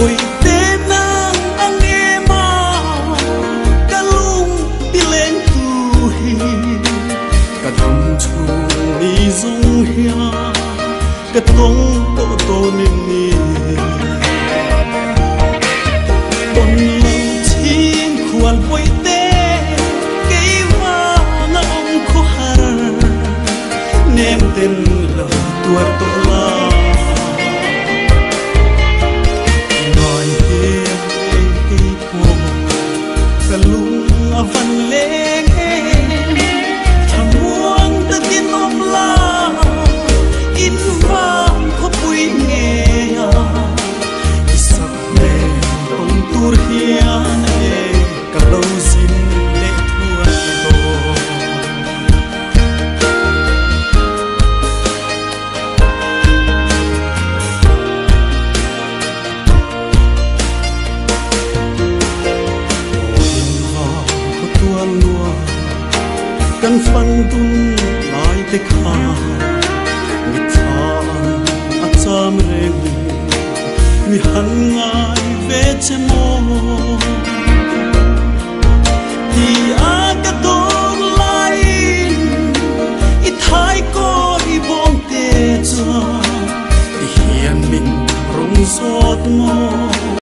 ôi tên nang ang ema kalung bilen tu hi ka thum chu ni zong hia ka tong to nin ni bon chin khual boi te ke wa na ong khu har nem ten lo tuar to la nói he ke ko kalung avan leng thamuang ta tin om la in vang ko pui nge ya isak le ong tur hian e kalau sin le thuan to kan fan tun lai te kha mi than a cham reng mi han ngai ve che mo